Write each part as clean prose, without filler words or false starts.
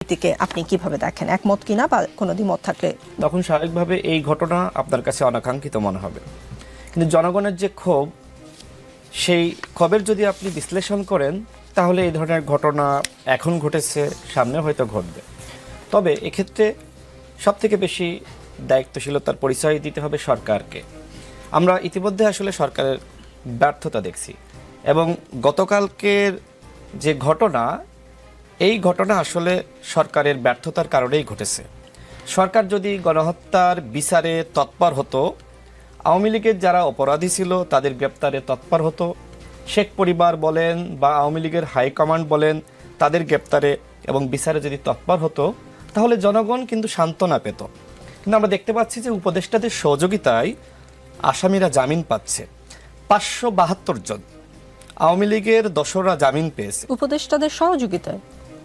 টিকে আপনি কিভাবে দেখেন, একমত কিনা বা কোনো দ্বিমত থাকলে? তখন স্বাভাবিকভাবে এই ঘটনা আপনার কাছে অনাকাঙ্ক্ষিত মনে হবে, কিন্তু জনগণের যে ক্ষোভ, সেই ক্ষোভের যদি আপনি বিশ্লেষণ করেন তাহলে এই ধরনের ঘটনা এখন ঘটেছে, সামনে হয়তো ঘটবে। তবে এক্ষেত্রে সবথেকে বেশি দায়িত্বশীলতার পরিচয় দিতে হবে সরকারকে। আমরা ইতিমধ্যে আসলে সরকারের ব্যর্থতা দেখছি, এবং গতকালকের যে ঘটনা, এই ঘটনা আসলে সরকারের ব্যর্থতার কারণেই ঘটেছে। সরকার যদি গণহত্যার বিচারে তৎপর হতো, আওয়ামী লীগের যারা অপরাধী ছিল তাদের গ্রেপ্তারে তৎপর হতো, শেখ পরিবার বলেন বা আওয়ামী লীগের হাইকমান্ড বলেন তাদের গ্রেপ্তারে এবং বিচারে যদি তৎপর হতো, তাহলে জনগণ কিন্তু সান্ত্বনা পেত। কিন্তু আমরা দেখতে পাচ্ছি যে উপদেষ্টাদের সহযোগিতায় আসামিরা জামিন পাচ্ছে। 572 জন আওয়ামী লীগের দোসররা জামিন পেয়েছে উপদেষ্টাদের সহযোগিতায়।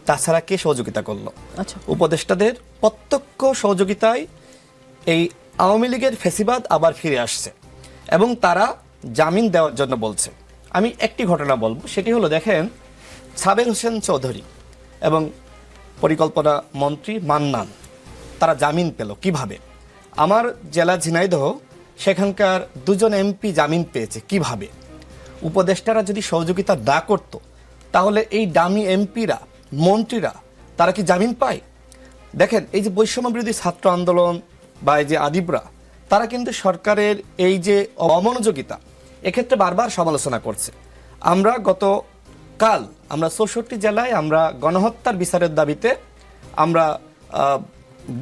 তাছাড়া কে সহযোগিতা করলো? আচ্ছা, উপদেষ্টাদের প্রত্যক্ষ সহযোগিতায় এই আওয়ামী লীগের ফেসিবাদ আবার ফিরে আসছে এবং তারা জামিন দেওয়ার জন্য বলছে। আমি একটি ঘটনা বলবো, সেটি হলো, দেখেন, সাবের হোসেন চৌধুরী এবং পরিকল্পনা মন্ত্রী মান্নান তারা জামিন পেল কিভাবে? আমার জেলা ঝিনাইদহ, সেখানকার 2 জন এমপি জামিন পেয়েছে কিভাবে? উপদেষ্টারা যদি সহযোগিতা না করত, তাহলে এই দামি এমপিরা, মন্ত্রীরা, তারা কি জামিন পায়? দেখেন, এই যে বৈষম্য বিরোধী ছাত্র আন্দোলন বা এই যে আদিবরা, তারা কিন্তু সরকারের এই যে অমনোযোগিতা, এক্ষেত্রে বারবার সমালোচনা করছে। আমরা গতকাল 64 জেলায় আমরা গণহত্যার বিচারের দাবিতে আমরা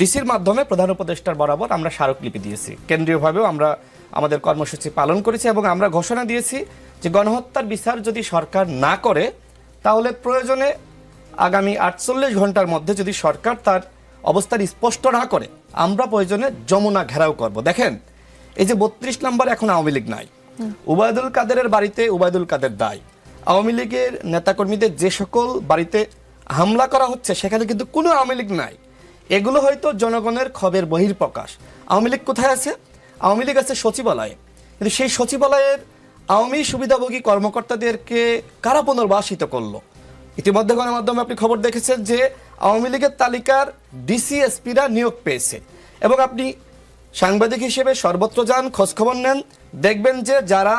ডিসির মাধ্যমে প্রধান উপদেষ্টার বরাবর আমরা স্মারকলিপি দিয়েছি। কেন্দ্রীয়ভাবেও আমরা আমাদের কর্মসূচি পালন করেছি এবং আমরা ঘোষণা দিয়েছি যে গণহত্যার বিচার যদি সরকার না করে, তাহলে প্রয়োজনে আগামী 48 ঘন্টার মধ্যে যদি সরকার তার অবস্থান স্পষ্ট না করে, আমরা প্রয়োজনে যমুনা ঘেরাও করব। দেখেন, এই যে 32 নম্বর, এখন আওয়ামী লীগ নাই। উবায়দুল কাদেরের বাড়িতে উবায়দুল কাদের দায়। আওয়ামী লীগের নেতাকর্মীদের যে সকল বাড়িতে হামলা করা হচ্ছে, সেখানে কিন্তু কোনো আওয়ামী লীগ নাই। এগুলো হয়তো জনগণের ক্ষোভের বহিঃপ্রকাশ। আওয়ামী লীগ কোথায় আছে? আওয়ামী লীগ আছে সচিবালয়ে, কিন্তু সেই সচিবালয়ের আওয়ামী সুবিধাভোগী কর্মকর্তাদেরকে কারা পুনর্বাসিত করলো? ইতিমধ্যে গণমাধ্যমে আপনি খবর দেখেছেন যে আওয়ামী লীগের তালিকার ডিসিএসপিরা নিয়োগ পেয়েছে, এবং আপনি সাংবাদিক হিসেবে সর্বত্র যান, খোঁজখবর নেন, দেখবেন যে যারা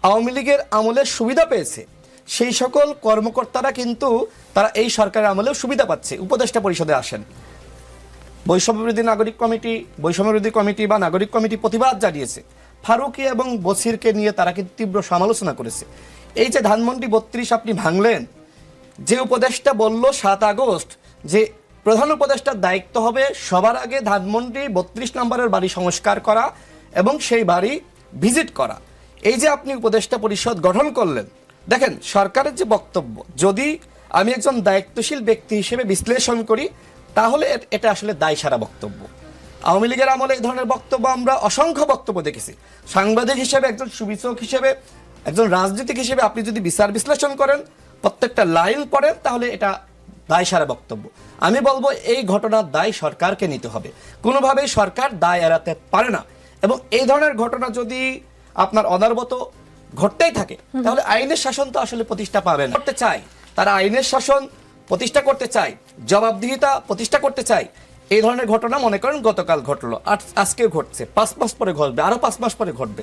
আওয়ামী লীগের আমলে সুবিধা পেয়েছে, সেই সকল কর্মকর্তারা কিন্তু তারা এই সরকারের আমলেও সুবিধা পাচ্ছে। উপদেষ্টা পরিষদে আসেন, বৈষম্য বিরোধী নাগরিক কমিটি, বৈষম্য বিরোধী কমিটি বা নাগরিক কমিটি প্রতিবাদ জানিয়েছে। ফারুকি এবং বছিরকে নিয়ে তারা কিন্তু তীব্র সমালোচনা করেছে। এই যে ধানমন্ডি 32 আপনি ভাঙলেন, যে উপদেষ্টা বলল 7 আগস্ট যে প্রধান উপদেষ্টার দায়িত্ব হবে সবার আগে ধানমন্ডি 32 নম্বরের বাড়ি সংস্কার করা এবং সেই বাড়ি ভিজিট করা, এই যে আপনি উপদেষ্টা পরিষদ গঠন করলেন, দেখেন সরকারের যে বক্তব্য, যদি আমি একজন দায়িত্বশীল ব্যক্তি হিসেবে বিশ্লেষণ করি, তাহলে এটা আসলে দায়সারা বক্তব্য। আওয়ামী লীগের আমলে এই ধরনের বক্তব্য আমরা অসংখ্য বক্তব্য দেখেছি। সাংবাদিক হিসেবে, একজন সুবিচারক হিসেবে, একজন রাজনীতিক হিসেবে আপনি যদি বিচার বিশ্লেষণ করেন, প্রত্যেকটা লাইন পড়েন, তাহলে এটা দায়সারা বক্তব্য। আমি বলবো এই ঘটনার দায় সরকারকে নিতে হবে, কোনোভাবেই সরকার দায় এড়াতে পারে না। এবং এই ধরনের ঘটনা যদি আপনার অনবরত ঘটতেই থাকে, তাহলে আইনের শাসন তো আসলে প্রতিষ্ঠা পাবে না। করতে চাই, তারা আইনের শাসন প্রতিষ্ঠা করতে চায়, জবাবদিহিতা প্রতিষ্ঠা করতে চায়। এই ধরনের ঘটনা মনে করেন গতকাল ঘটলো, আজকেও ঘটছে, 5 মাস পরে ঘটবে, আরো 5 মাস পরে ঘটবে।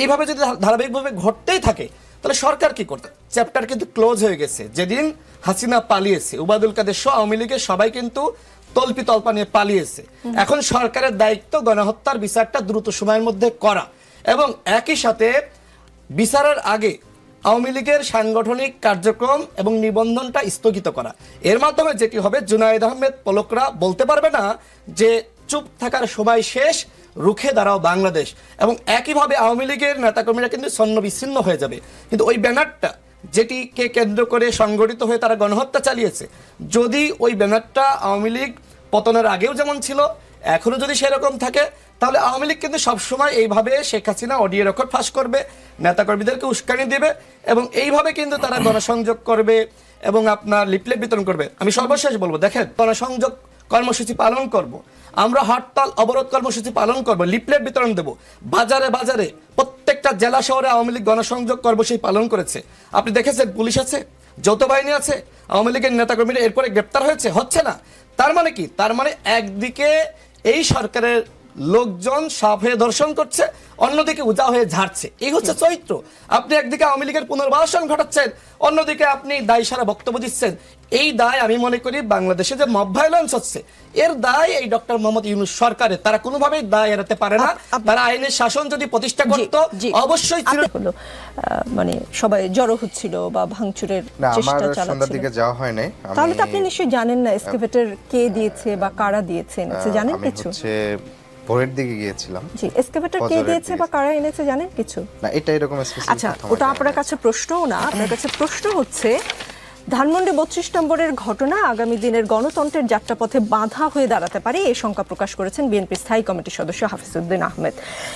এইভাবে যদি ধারাবাহিকভাবে ঘটতেই থাকে, তাহলে সরকার কি করতে? চ্যাপ্টার কিন্তু ক্লোজ হয়ে গেছে। যেদিন হাসিনা পালিয়েছে, উবায়দুল কাদের সহ আওয়ামী লীগের সবাই কিন্তু তল্পা নিয়ে পালিয়েছে। এখন সরকারের দায়িত্ব গণহত্যার বিচারটা দ্রুত সময়ের মধ্যে করা, এবং একই সাথে বিচারের আগে আওয়ামী লীগের সাংগঠনিক কার্যক্রম এবং নিবন্ধনটা স্থগিত করা। এর মাধ্যমে যেটি হবে, জুনায়েদ আহমেদ পলকরা বলতে পারবে না যে চুপ থাকার সময় শেষ, রুখে দাঁড়াও বাংলাদেশ। এবং একইভাবে আওয়ামী লীগের নেতাকর্মীরা কিন্তু ছন্ন বিচ্ছিন্ন হয়ে যাবে। কিন্তু ওই ব্যানারটা, যেটিকে কেন্দ্র করে সংগঠিত হয়ে তারা গণহত্যা চালিয়েছে, যদি ওই ব্যানারটা আওয়ামী লীগ পতনের আগেও যেমন ছিল, এখনো যদি সেরকম থাকে, তাহলে আওয়ামী লীগ কিন্তু সবসময় এইভাবে শেখ হাসিনা অডিও রেকর্ড ফাঁস করবে, নেতাকর্মীদেরকে উস্কানি দেবে, এবং এইভাবে কিন্তু তারা গণসংযোগ করবে এবং আপনার লিফলেট বিতরণ করবে। আমি সর্বশেষ বলবো, দেখেন, গণসংযোগ কর্মসূচি পালন করব, আমরা হরতাল অবরোধ কর্মসূচি পালন করব, লিফলেট বিতরণ দেব, বাজারে বাজারে প্রত্যেকটা জেলা শহরে আওয়ামী লীগ গণসংযোগ কর্মসূচি পালন করেছে। আপনি দেখেছেন পুলিশ আছে, যৌথ বাহিনী আছে, আওয়ামী লীগের নেতাকর্মীরা এরপরে গ্রেপ্তার হচ্ছে না। তার মানে কি? তার মানে একদিকে এই সরকারের লোকজন সাপ হয়ে দর্শন করছে, অন্যদিকে উজা হয়ে ঝাড়ছে। এই হচ্ছে চরিত্র। আপনি একদিকে আওয়ামী লীগের পুনর্বাসন ঘটাচ্ছেন, অন্যদিকে আপনি দায় সারা বক্তব্য দিচ্ছেন। এই দায় আমি মনে করি বাংলাদেশে যে মব ভায়োলেন্স হচ্ছে এর দায় এই ডক্টর মোহাম্মদ ইউনূস সরকারের, তারা কোনোভাবেই দায় এড়াতে পারে না। তারা আইনের শাসন যদি প্রতিষ্ঠা করতো অবশ্যই ছিল। মানে সবাই জড়ো হচ্ছিল বা ভাঙচুরের চেষ্টা সন্ধ্যার দিকে চালাচ্ছিল, যাওয়া হয় নাই। তাহলে তো আপনি নিশ্চয়ই জানেন না এসকেভেটর কে দিয়েছে বা কারা দিয়েছে এনেছে, জানেন কিছু? ভোরের দিকে গিয়েছিলাম। জি, এসকেভেটর কে দিয়েছে বা কারা এনেছে জানেন কিছু? না, এটা এরকম স্পেসিফিক। আচ্ছা, ওটা আপনার কাছে প্রশ্নও না, আপনার কাছে প্রশ্ন হচ্ছে ধানমন্ডি 32 নম্বরের ঘটনা আগামী দিনের গণতন্ত্রের যাত্রাপথে বাধা হয়ে দাঁড়াতে পারে, এই শঙ্কা প্রকাশ করেছেন বিএনপির স্থায়ী কমিটির সদস্য হাফিজউদ্দিন আহমেদ।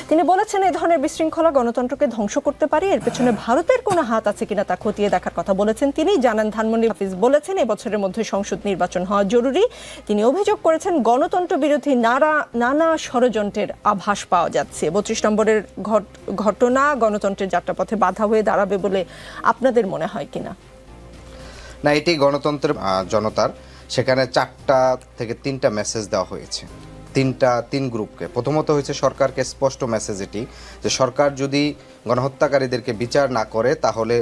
তিনি বলেছেন এই ধরনের বিশৃঙ্খলা গণতন্ত্রকে ধ্বংস করতে পারে, এর পেছনে ভারতের কোনো হাত আছে কিনা তা খতিয়ে দেখার কথা বলেছেন তিনি। জানান ধানমন্ডি হাফিজ বলেছেন এবছরের মধ্যে সংসদ নির্বাচন হওয়া জরুরি। তিনি অভিযোগ করেছেন গণতন্ত্র বিরোধী নানা ষড়যন্ত্রের আভাস পাওয়া যাচ্ছে। 32 নম্বরের ঘটনা গণতন্ত্রের যাত্রাপথে বাধা হয়ে দাঁড়াবে বলে আপনাদের মনে হয় কিনা? না, এটি গণতন্ত্রের জনতার, সেখানে 4টা থেকে 3টা মেসেজ দেওয়া হয়েছে, তিন গ্রুপকে। প্রথমত হয়েছে সরকারকে স্পষ্ট মেসেজ এটি যে সরকার যদি গণহত্যাকারীদেরকে বিচার না করে তাহলে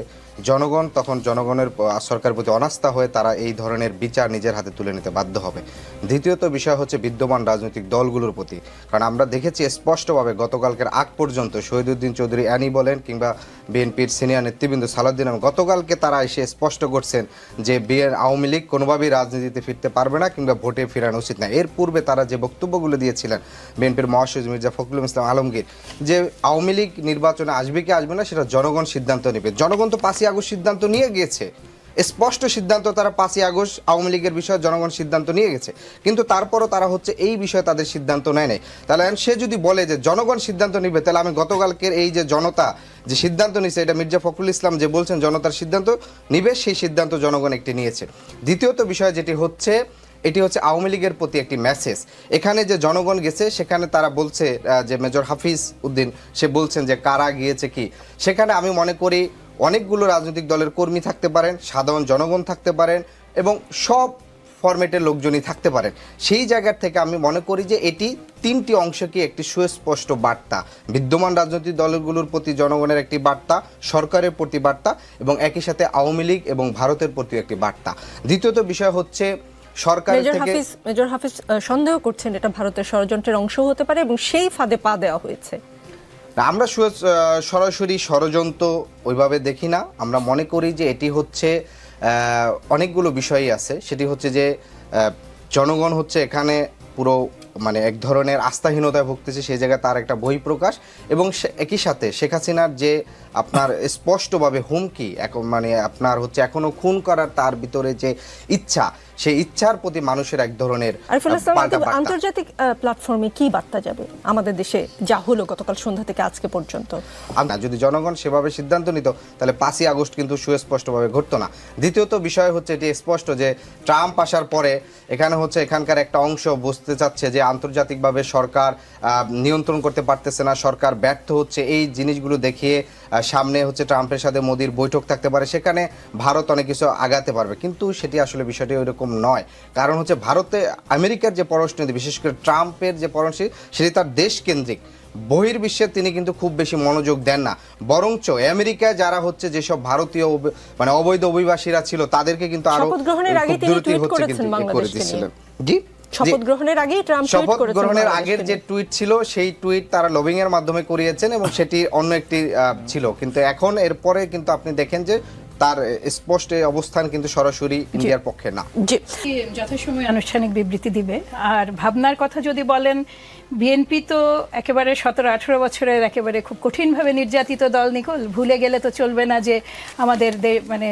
জনগণ তখন জনগণের সরকারের প্রতি অনাস্থা হয়ে তারা এই ধরনের বিচার নিজের হাতে তুলে নিতে বাধ্য হবে। দ্বিতীয়ত বিষয় হচ্ছে বিদ্যমান রাজনৈতিক দলগুলোর প্রতি, কারণ আমরা দেখেছি স্পষ্টভাবে গতকালকের আগ পর্যন্ত শহীদউদ্দিন চৌধুরী অ্যানি বলেন কিংবা বিএনপির সিনিয়র নেতৃবৃন্দ সালাউদ্দিন গতকালকে তারা এসে স্পষ্ট করছেন যে আওয়ামী লীগ কোনোভাবেই রাজনীতিতে ফিরতে পারবে না কিংবা ভোটে ফেরানো উচিত না। এর পূর্বে তারা যে বক্তব্যগুলো দিয়েছিলেন বিএনপির মহাসচিব মির্জা ফখরুল ইসলাম আলমগীর, যে আওয়ামী লীগ নির্বাচনে আসবে কি আসবে না সেটা জনগণ সিদ্ধান্ত নেবে। জনগণ তো 5ই আগস্ট সিদ্ধান্ত নিয়ে গিয়েছে, স্পষ্ট সিদ্ধান্ত তারা 5ই আগস্ট আওয়ামী লীগের বিষয়ে জনগণ সিদ্ধান্ত নিয়ে গেছে, কিন্তু তারপরও তারা হচ্ছে এই বিষয়ে তাদের সিদ্ধান্ত নেয় নাই। তাহলে সে যদি বলে যে জনগণ সিদ্ধান্ত নিবে, তাহলে আমি গতকালকের এই যে জনতা যে সিদ্ধান্ত নিয়েছে, এটা মির্জা ফখরুল ইসলাম যে বলছেন জনতার সিদ্ধান্ত নিবে, সেই সিদ্ধান্ত জনগণ একটি নিয়েছে। দ্বিতীয়ত বিষয় যেটি হচ্ছে এটি হচ্ছে আওয়ামী লীগের প্রতি একটি মেসেজ। এখানে যে জনগণ গেছে সেখানে তারা বলছে যে মেজর হাফিজ উদ্দিন সে বলছেন যে কারা গিয়েছে কি, সেখানে আমি মনে করি অনেকগুলো রাজনৈতিক দলের কর্মী থাকতে পারেন, সাধারণ জনগণ থাকতে পারেন এবং সব ফরম্যাটের লোকজনই থাকতে পারেন। সেই জায়গা থেকে আমি মনে করি যে এটি 3টি অংশকে একটি সুস্পষ্ট বার্তা, বিদ্যমান রাজনৈতিক দলগুলোর প্রতি জনগণের একটি বার্তা, সরকারের প্রতি বার্তা এবং একই সাথে আওয়ামী লীগ এবং ভারতের প্রতি একটি বার্তা। দ্বিতীয়ত বিষয় হচ্ছে মেজর হাফিজ সন্দেহ করছেন এটা ভারতের ষড়যন্ত্রের অংশ হতে পারে এবং সেই ফাঁদে পা দেওয়া হয়েছে। আমরা সরাসরি ষড়যন্ত্র ওইভাবে দেখি না। আমরা মনে করি যে এটি হচ্ছে অনেকগুলো বিষয়ই আছে। সেটি হচ্ছে যে জনগণ হচ্ছে এখানে পুরো মানে এক ধরনের আস্থাহীনতায় ভুগতেছে, সেই জায়গায় তার একটা বহিঃপ্রকাশ এবং একই সাথে শেখ হাসিনার যে আপনার স্পষ্টভাবে হুমকি, মানে আপনার হচ্ছে এখনো খুন করার তার ভিতরে যে ইচ্ছা, সেই ইচ্ছার প্রতি মানুষের এক ধরনের আন্তর্জাতিক প্ল্যাটফর্মে কি বার্তা যাবে আমাদের দেশে যা হলো গতকাল সন্ধ্যা থেকে আজকে পর্যন্ত? যদি জনগণ সেভাবে সিদ্ধান্ত নিত তাহলে 5ই আগস্ট কিন্তু সুস্পষ্টভাবে ঘটতো না। দ্বিতীয়ত বিষয় হচ্ছে এটি স্পষ্ট যে ট্রাম্প আসার পরে এখানে হচ্ছে এখানকার একটা অংশ বুঝতে চাচ্ছে যে আন্তর্জাতিকভাবে সরকার নিয়ন্ত্রণ করতে পারতেছে না, সরকার ব্যর্থ হচ্ছে। এই জিনিসগুলো দেখিয়ে সামনে হচ্ছে ট্রাম্পের সাথে মোদির বৈঠক থাকতে পারে, সেখানে ভারত অনেক কিছু আগাতে পারবে, কিন্তু সেটি আসলে বিষয়টি ওইরকম নয়। কারণ হচ্ছে ভারতে আমেরিকার যে পররাষ্ট্রনীতি, বিশেষ করে ট্রাম্পের যে পররাষ্ট্র, সেটি তার দেশ কেন্দ্রিক। বহির্বিশ্বে তিনি কিন্তু খুব বেশি মনোযোগ দেন না, বরঞ্চ আমেরিকায় যারা হচ্ছে যেসব ভারতীয় মানে অবৈধ অভিবাসীরা ছিল তাদেরকে কিন্তু আরো শপথ গ্রহণের আগে তিনি টুইট করেছেন বাংলাদেশকে নিয়ে। জি, শপথ গ্রহণের আগেই ট্রাম্প টুইট করেছেন। গ্রহণের আগের যে টুইট ছিল সেই টুইট তারা লবিং এর মাধ্যমে করিয়েছেন এবং সেটি অন্য একটি ছিল, কিন্তু এখন এরপরে কিন্তু আপনি দেখেন যে তার স্পষ্ট অবস্থান কিন্তু সরাসরি ইন্ডিয়ার পক্ষে না। যথাসময়ে আনুষ্ঠানিক বিবৃতি দিবে। আর ভাবনার কথা যদি বলেন, বিএনপি তো একেবারে 17-18 বছরের একেবারে খুব কঠিনভাবে নির্যাতিত দল নিকল। ভুলে গেলে তো চলবে না যে আমাদের মানে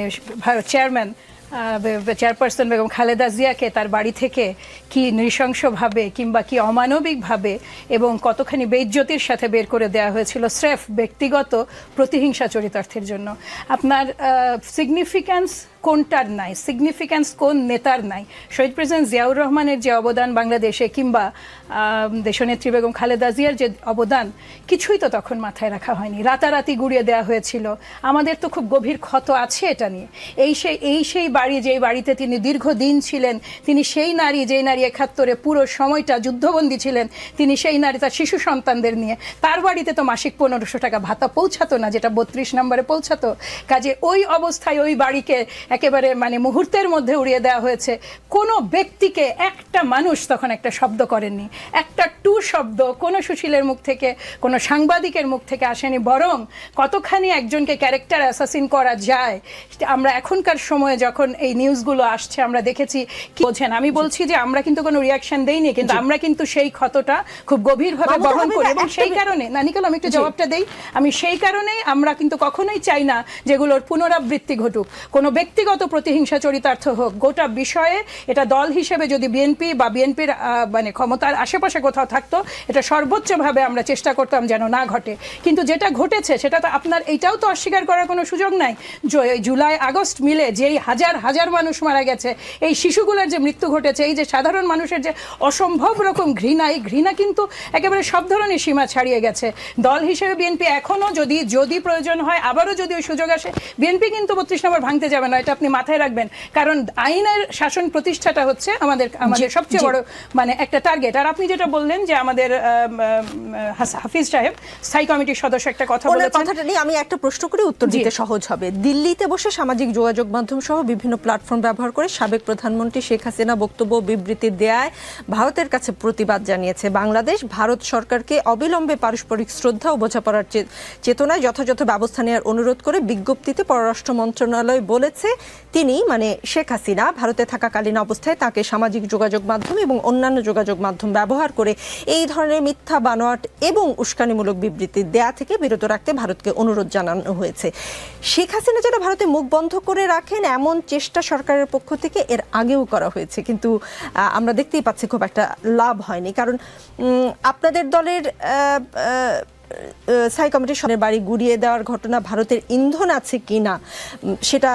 চেয়ারপারসন বেগম খালেদা জিয়াকে তার বাড়ি থেকে কি নৃশংসভাবে কিংবা কি অমানবিকভাবে এবং কতখানি বেইজ্জতির সাথে বের করে দেওয়া হয়েছিল স্রেফ ব্যক্তিগত প্রতিহিংসা চরিতার্থের জন্য। আপনার সিগনিফিক্যান্স কোনটার নাই, সিগনিফিক্যান্স কোন নেতার নাই। শহীদ প্রেসিডেন্ট জিয়াউর রহমানের যে অবদান বাংলাদেশে, কিংবা দেশনেত্রী বেগম খালেদা জিয়ার যে অবদান, কিছুই তো তখন মাথায় রাখা হয়নি, রাতারাতি গুড়িয়ে দেওয়া হয়েছিল। আমাদের তো খুব গভীর ক্ষত আছে এটা নিয়ে। এই সেই বাড়ি, যেই বাড়িতে তিনি দীর্ঘদিন ছিলেন, তিনি সেই নারী, যেই নারী ৭১-এ পুরো সময়টা যুদ্ধবন্দী ছিলেন, তিনি সেই নারী তার শিশু সন্তানদের নিয়ে। তার বাড়িতে তো মাসিক ১৫০০ টাকা ভাতা পৌঁছাতো না, যেটা ৩২ নম্বরে পৌঁছাতো। কাজে ওই অবস্থায় ওই বাড়িকে একেবারে মানে মুহূর্তের মধ্যে উড়িয়ে দেওয়া হয়েছে। কোনো ব্যক্তিকে, একটা মানুষ তখন একটা শব্দ করেননি, একটা টু শব্দ কোনো সুশীলের মুখ থেকে, কোনো সাংবাদিকের মুখ থেকে আসেনি। বরং কতখানি একজনকে ক্যারেক্টার অ্যাসাসিন করা যায় আমরা এখনকার সময়ে যখন এই নিউজগুলো আসছে আমরা দেখেছি। কি বলছেন? আমি বলছি যে আমরা কিন্তু কোনো রিয়াকশন দেইনি, কিন্তু আমরা কিন্তু সেই ক্ষতটা খুব গভীরভাবে বহন করি। এবং সেই কারণে নানিকাল, আমি একটু জবাবটা দেই, আমি সেই কারণেই আমরা কিন্তু কখনোই চাই না যেগুলোর পুনরাবৃত্তি ঘটুক, কোনো ব্যক্তিগত প্রতিহিংসা চরিতার্থ হোক। গোটা বিষয়ে এটা দল হিসেবে যদি বিএনপি বা বিএনপির মানে ক্ষমতার আশেপাশে কোথাও থাকতো, এটা সর্বোচ্চভাবে আমরা চেষ্টা করতাম যেন না ঘটে। কিন্তু যেটা ঘটেছে সেটা তো আপনার, এইটাও তো অস্বীকার করার কোনো সুযোগ নাই। জুলাই আগস্ট মিলে যেই হাজার হাজার মানুষ মারা গেছে, এই শিশুগুলোর যে মৃত্যু ঘটেছে, এই যে সাধারণ মানুষের যে অসম্ভব রকম ঘৃণা, এই ঘৃণা কিন্তু একেবারে সব ধরনের সীমা ছাড়িয়ে গেছে। দল হিসেবে বিএনপি এখনও যদি প্রয়োজন হয়, আবারও যদি ওই সুযোগ আসে, বিএনপি কিন্তু ৩২ নম্বর ভাঙতে যাবে না, এটা আপনি মাথায় রাখবেন। কারণ আইনের শাসন প্রতিষ্ঠাটা হচ্ছে আমাদের সবচেয়ে বড় মানে একটা টার্গেট। আর আপনি যেটা বললেন যে আমাদের হাফিজ সাহেব স্থায়ী কমিটির সদস্য একটা কথা বলেছেন, কথাটা নিয়ে আমি একটা প্রশ্ন করে উত্তর দিতে সহজ হবে। দিল্লিতে বসে সামাজিক যোগাযোগ মাধ্যম সহ বিভিন্ন প্ল্যাটফর্ম ব্যবহার করে সাবেক প্রধানমন্ত্রী শেখ হাসিনা বক্তব্য বিবৃতি দেয়ায় ভারতের কাছে প্রতিবাদ জানিয়েছে বাংলাদেশ। ভারত সরকারকে অবিলম্বে পারস্পরিক শ্রদ্ধা ও বোঝাপড়ার চেতনায় যথাযথ ব্যবস্থা নেওয়ার অনুরোধ করে বিজ্ঞপ্তিতে পররাষ্ট্র মন্ত্রণালয় বলেছে, তিনি মানে শেখ হাসিনা ভারতে থাকাকালীন অবস্থায় তাকে সামাজিক যোগাযোগ মাধ্যম এবং অন্যান্য যোগাযোগ মাধ্যম ব্যবহার করে এই ধরনের মিথ্যা, বানোয়াট এবং উস্কানিমূলক বিবৃতি দেয়া থেকে বিরত রাখতে ভারতকে অনুরোধ জানানো হয়েছে। শেখ হাসিনা যেন ভারতে মুখ বন্ধ করে রাখেন, এমন চেষ্টা সরকারের পক্ষ থেকে এর আগেও করা হয়েছে, কিন্তু আমরা দেখতেই পাচ্ছি খুব একটা লাভ হয়নি। কারণ আপনাদের দলের স্থায়ী কমিটির বাড়ি গুড়িয়ে দেওয়ার ঘটনা ভারতের ইন্ধন আছে কিনা সেটা